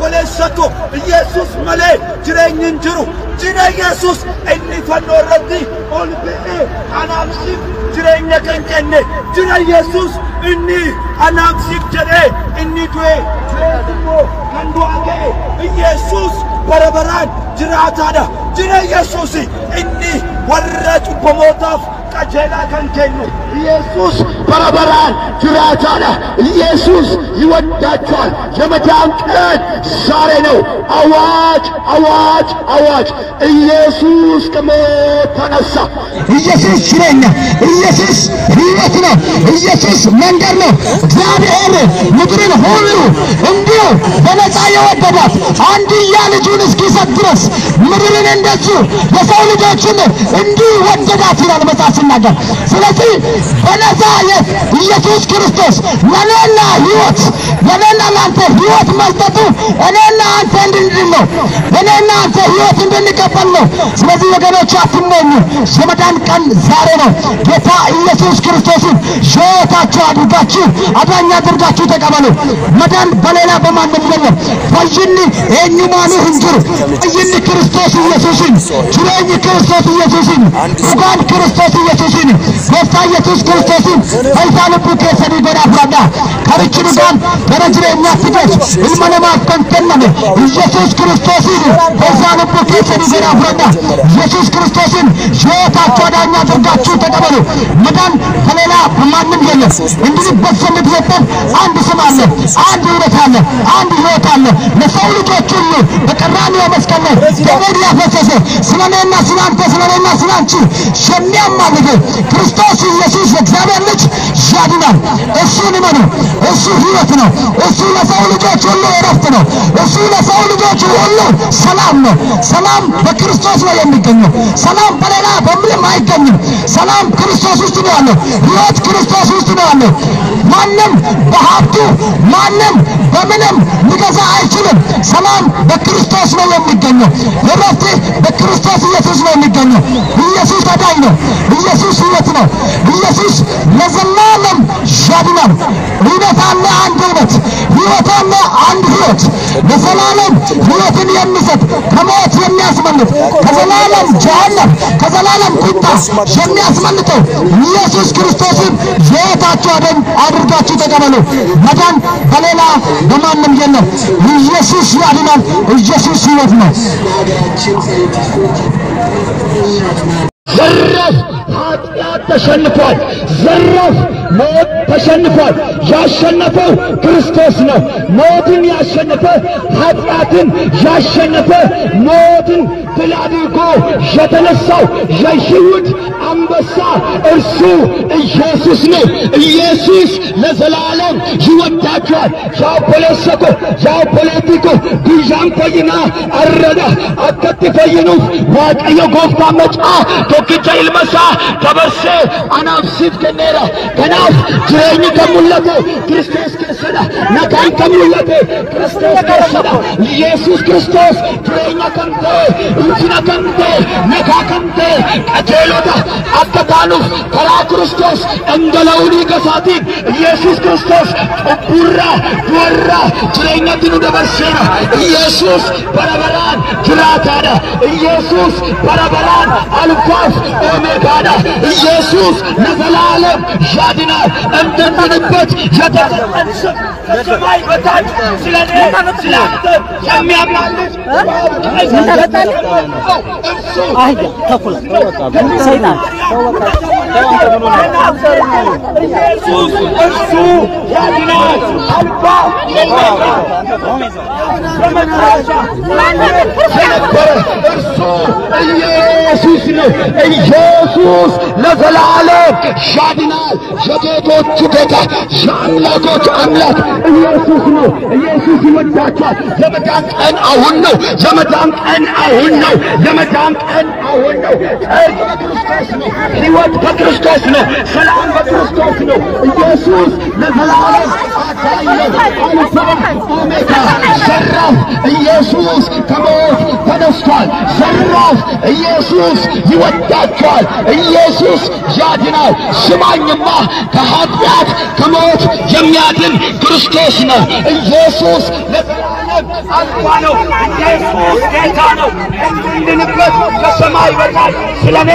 obbolessako Yesus malee jireenyi hin jiru jira Yesus inni fannoo irratti ol ba'ee anaafsiif jireenya kan kenne jira Yesus inni anaafsiif jedhee inni du'e immoo kan du'aa ga'e Yesus barabaraan jiraataadha jira Yesus inni warra cubbamootaaf qajeelaa kan kennu Yesus barabaraan jiraataadha Yesus ይወዳቸዋል የመዳን ቀን ዛሬ ነው አዋጅ አዋጅ አዋጅ ኢየሱስ ከሞት ተነሳ ኢየሱስ ሽረኛ ኢየሱስ ሕይወት ነው ኢየሱስ መንገድ ነው እግዚአብሔር ምድርን ሁሉ እንዲሁ በነፃ የወደዳት አንድያ ልጁን እስኪሰጥ ድረስ ምድርን እንደዚሁ የሰው ልጆችን እንዲሁ ወደዳት ይላል መጽሐፍ ሲናገር ስለዚህ በነፃ ኢየሱስ ክርስቶስ ለኔና ሕይወት ለኔና ላንተ ሕይወት መስጠቱ እኔና አንተ እንድንድን ነው እኔና አንተ ሕይወት እንድንቀበል ነው ስለዚህ ወገኖች አትመኙ የመዳን ቀን ዛሬ ነው ጌታ ኢየሱስ ክርስቶስን ሕይወታችሁ አድርጋችሁ አዳኝ አድርጋችሁ ተቀበሉ መዳን በሌላ በማንም የለም ፈይኒ ኤኙማኑ እንጅሩ ፈይኒ ክርስቶስ ኢየሱስን ጅሬኝ ክርስቶስ ኢየሱስን ሩጋን ክርስቶስ ኢየሱስን ጌታ ኢየሱስ ክርስቶስን ፈይሳልቡ ከሰኒ ጎዳ ፍራዳ ከርችሩጋን በረጅሬኛ ፍደች ilmanama kontename ኢየሱስ ክርስቶስን ፈይሳልቡ ከሰኒ ጎዳ ፍራዳ ኢየሱስ ክርስቶስን ሕይወታችሁ አዳኝ አድርጋችሁ ተቀበሉ መዳን በሌላ በማንም የለም እንዲህ በሰምት የለም አንድ ስም አለ አንድ ሕይወት አለ አንድ ሕይወት አለ ለሰው ልጆች ሁሉ በቀራንዮ መስቀል ላይ ደሙን ያፈሰሰ ስለኔና ስላንተ ስለኔና ስላንቺ የሚያማልድ ክርስቶስ ኢየሱስ የእግዚአብሔር ልጅ ያድናል እሱን እመኑ እሱ ሕይወት ነው እሱ ለሰው ልጆች ሁሉ እረፍት ነው እሱ ለሰው ልጆች ሁሉ ሰላም ነው ሰላም በክርስቶስ ነው የሚገኘው ሰላም በሌላ በምንም አይገኝም ሰላም ክርስቶስ ውስጥ ነው ያለው ሕይወት ክርስቶስ ውስጥ ነው ያለው ማንም በሀብቱ ማንም በምንም ሊገዛ አይችልም ሰላም በክርስቶስ ነው የሚገኘው እረፍት በክርስቶስ ኢየሱስ ነው የሚገኘው ኢየሱስ አዳኝ ነው ኢየሱስ ሕይወት ነው ኢየሱስ ለዘላለም ያድናል ሕይወት አለ አንድ ሕይወት አለ አንድ ሕይወት ለዘላለም ሕይወትን የሚሰጥ ከሞት የሚያስመልጥ ከዘላለም ጀሃነም ከዘላለም ቁጣ የሚያስመልጠው ኢየሱስ ክርስቶስን ሕይወታችሁ አድርጋችሁ ተቀበሉ መዳን በሌላ በማንም የለም ኢየሱስ ያድናል ኢየሱስ ሕይወት ነው ዘረፍ ኃጢአት ተሸንፏል ዘረፍ ሞት ተሸንፏል ያሸነፈው ክርስቶስ ነው ሞትን ያሸነፈ ኃጢአትን ያሸነፈ ሞትን ድል አድርጎ የተነሳው የሕይወት አንበሳ እርሱ ኢየሱስ ነው ኢየሱስ ለዘላለም ይወዳችኋል ያው ፖለቲኮ ያው ፖለቲኮ ጉዣን ፈይና አረዳ አከት ፈይኑፍ ዋቀዮ ጎፍታ መጫ ቶክቻ ይልመሳ ተበሰ አናፍሲት ከነራ ከናፍ ጅሬኝ ከሙለተ ክርስቶስ ከሰዳ ነካን ከሙለተ ክርስቶስ ከሰዳ ኢየሱስ ክርስቶስ ጅሬኝ ከምተ እንትና ከምተ ነካ ከምተ ቀቴሎታ አከታኑፍ ከራ ክርስቶስ እንደለውኒ ገሳቲ ኢየሱስ ክርስቶስ ቡራ ወራ ጅሬኝነቱን ደበሰና ኢየሱስ በረበራን ጅራታዳ ኢየሱስ በረበራን አልፋፍ ኦሜጋዳ ኢየሱስ ለዘላለም ያድናል እንደምንበት የተሰጠን ስም ከሰማይ በታች ስለኔ ስላንተ የሚያማልድ አይ ተኩላ ሰይጣን ኢየሱስ እርሱ ያድናል አልፋ እርሱ ኢየሱስ ነው ኢየሱስ ለዘላለም ያድናል የጌቶቹ ጌታ የአምላኮች አምላክ ኢየሱስ ነው ኢየሱስ ይወዳችኋል የመዳን ቀን አሁን ነው የመዳን ቀን አሁን ነው የመዳን ቀን አሁን ነው በክርስቶስ ነው ሕይወት በክርስቶስ ነው ሰላም በክርስቶስ ነው ኢየሱስ ለዘላለም አዳኝ ነው አልፋ ኦሜጋ ዘራፍ ኢየሱስ ከሞት ተነስቷል ዘራፍ ኢየሱስ ይወዳችኋል ኢየሱስ ያድናል ስማኝማ ከኃጢአት ከሞት የሚያድን ክርስቶስ ነው ኢየሱስ ለዘላለም ለዘላለም አልፋ ነው። ኢየሱስ ጌታ ነው። እንድንበት ከሰማይ በታች ስለኔ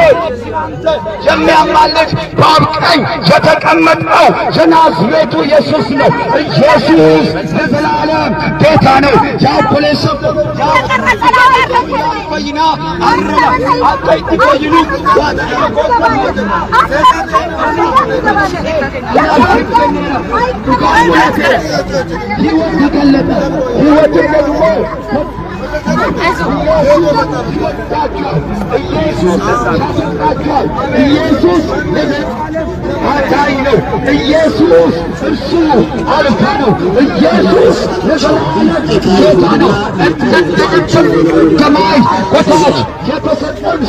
የሚያማልድ በአብ ቀኝ የተቀመጠው የናዝሬቱ ኢየሱስ ነው። ኢየሱስ ለዘላለም ጌታ ነው። ያፖለሰ ቆይና አረባ አጣይት ቆይኑ ኢየሱስ አዳኝ ነው። ኢየሱስ እርሱ አልፋ ነው። ኢየሱስ ለዘላለም ጌታ ነው። ከማይ ወታች የተሰጠን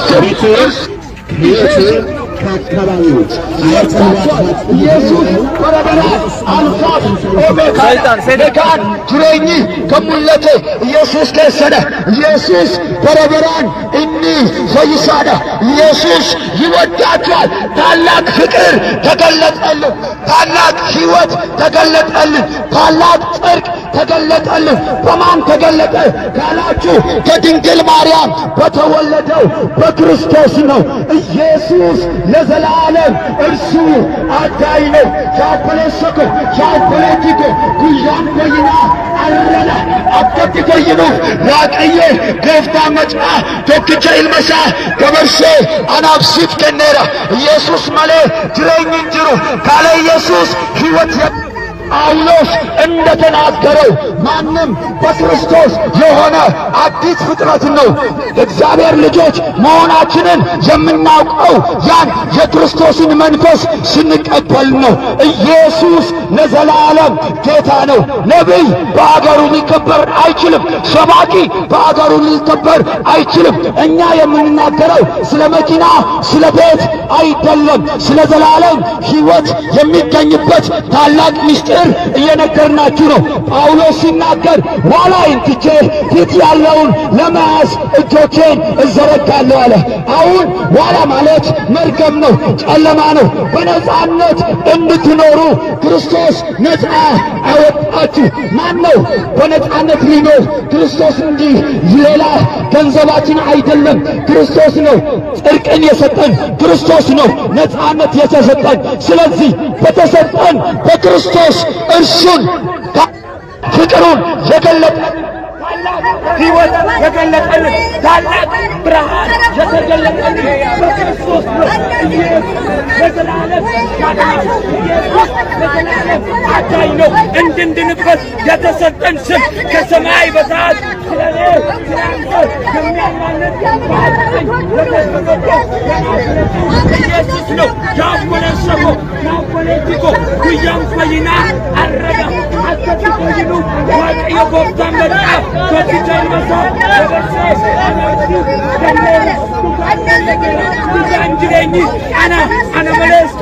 ኢየሱስ ከአካባቢዎች ኢየሱስ በረበራ አልፋት ኦሜካን ሴደካን ጅሬኝ ከሙለቴ ኢየሱስ ከሰደ ኢየሱስ በረበራን እኒ ፈይሳዳ ኢየሱስ ይወዳቸዋል። ታላቅ ፍቅር ተገለጠልን። ታላቅ ሕይወት ተገለጠልን። ታላቅ ጽድቅ ተገለጠልን። በማን ተገለጠ ካላችሁ ከድንግል ማርያም በተወለደው በክርስቶስ ነው። ኢየሱስ ለዘላለም እርሱ አዳኝ ነው። ሻፖለሰኮ ሻፖለቲኮ ጉያን ኮይና አረላ አጥቂ ኮይኑ ራቀየ ገፍታ መጫ ቶክቸ ኢልመሳ ከበርሴ አናብሲት ከነራ ኢየሱስ ማለ ጅሬኝ እንጅሩ ካለ ኢየሱስ ሕይወት ጳውሎስ እንደተናገረው ማንም በክርስቶስ የሆነ አዲስ ፍጥረት ነው። እግዚአብሔር ልጆች መሆናችንን የምናውቀው ያን የክርስቶስን መንፈስ ስንቀበል ነው። ኢየሱስ ለዘላለም ጌታ ነው። ነቢይ በአገሩ ሊከበር አይችልም። ሰባኪ በአገሩ ሊከበር አይችልም። እኛ የምንናገረው ስለ መኪና፣ ስለ ቤት አይደለም። ስለ ዘላለም ሕይወት የሚገኝበት ታላቅ ምስጢር እየነገርናችሁ ነው። ጳውሎስ ሲናገር ኋላዬን ትቼ ፊት ያለውን ለመያዝ እጆቼን እዘረጋለሁ አለ። አሁን ኋላ ማለት መርገም ነው፣ ጨለማ ነው። በነፃነት እንድትኖሩ ክርስቶስ ነፃ አወጣችሁ። ማን ነው በነፃነት ሊኖር? ክርስቶስ እንጂ ሌላ ገንዘባችን አይደለም። ክርስቶስ ነው ጽድቅን የሰጠን። ክርስቶስ ነው ነፃነት የተሰጠን። ስለዚህ በተሰጠን በክርስቶስ እርሱን ፍቅሩን የገለጠን ሕይወት የገለጠልን ታላቅ ብርሃን የተገለጠልን በክርስቶስ ነው። ለዘላለም አዳኝ ነው። እንድንድንበት የተሰጠን ስም ከሰማይ በታች ስለኔ የሚያማልድ ኢየሱስ ነው። ያፖለሰኮ ያፖለቲኮ ጉያን ኮይና አረጋ አጥቂ ኮይኑ ዋቀየ ጎፍታ መጣ ቶክቸይ መሳ በበርሴ አንጅሬኝ አና መለስ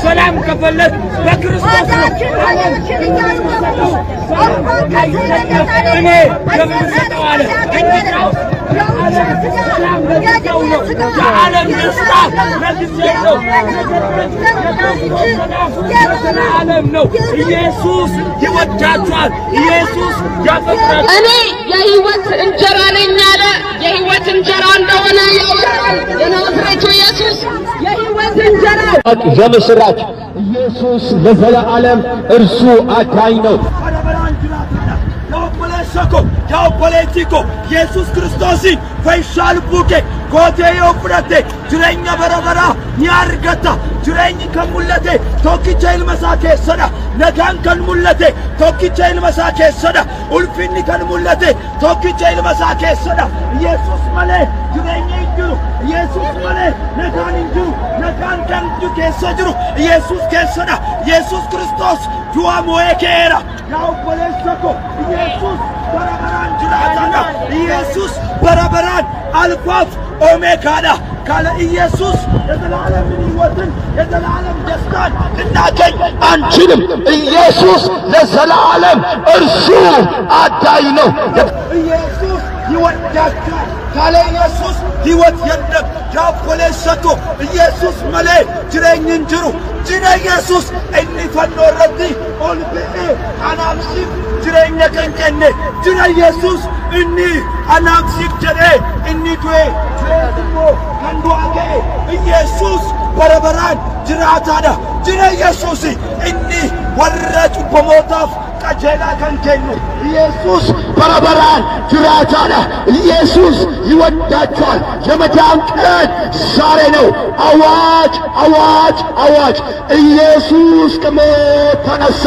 ሰላም ከፈለግ በክርስቶስ ነው። እኔ የምሰጠው አለ የዓለም ደስታ ለጊዜው ነው። ዓለም ነው። ኢየሱስ ይወዳችኋል። ኢየሱስ ያፈቅራል። እኔ የሕይወት እንጀራ ነኝ አለ። የሕይወት እንጀራ እንደሆነ ያወራል። የናዝሬቱ ኢየሱስ የሕይወት እንጀራ የምስራች ኢየሱስ ለዘላለም እርሱ አዳኝ ነው። ያፖለቲኮ ኢየሱስ ክርስቶስን ፈይሻል ቡኬ ኮቴዮ ፍረቴ ጅሬኛ በረበራ ኒያርገታ ጅሬኝ ከሙለቴ ቶኪቸ ኢልመሳ ኬሰዳ ነጋን ከሙለቴ ቶኪቸ ኢልመሳ ኬሰዳ ኡልፊኒ ከሙለቴ ቶኪቸ ኢልመሳ ኬሰዳ ኢየሱስ ማለ ጅሬኝ እንጅሩ ኢየሱስ ማለ ነጋን እንጅሩ ነጋን ከንጁ ኬሰጅሩ ኢየሱስ ኬሰዳ ኢየሱስ ክርስቶስ ጁዋ ሞኤኬራ ያፖለቲኮ ኢየሱስ በረበራን ጅራታና ኢየሱስ በረበራን አልፋት ኦሜጋዳ ካለ ኢየሱስ የዘላለም ሕይወትን የዘላለም ደስታን ልናገኝ አንችልም። ኢየሱስ ለዘላለም እርሱ አዳኝ ነው። ኢየሱስ ይወዳችኋል። ካለ ኢየሱስ ሕይወት የለም ያፖለሰቶ ኢየሱስ መሌ ጅሬኝን ጅሩ ጅረ ኢየሱስ እኒ ፈኖረቲ ኦልቤኔ አናምሲፍ ጅሬኛ ቀንቀኔ ጅረ ኢየሱስ እኒ አናምሲፍ ጀሬ እኒ ዱዌ ጅሬድሞ ከንዱ አገ ኢየሱስ በረበራን ጅራታዳ ጅረ ኢየሱስ እኒ ወረጩ በሞታፍ ቀጀላ ከንኬኑ ኢየሱስ በረበራን ጅራታዳ ኢየሱስ ይወዳቸዋል የመዳን ቀን ዛሬ ነው አዋጅ አዋጅ አዋጅ ኢየሱስ ከሞት ተነሳ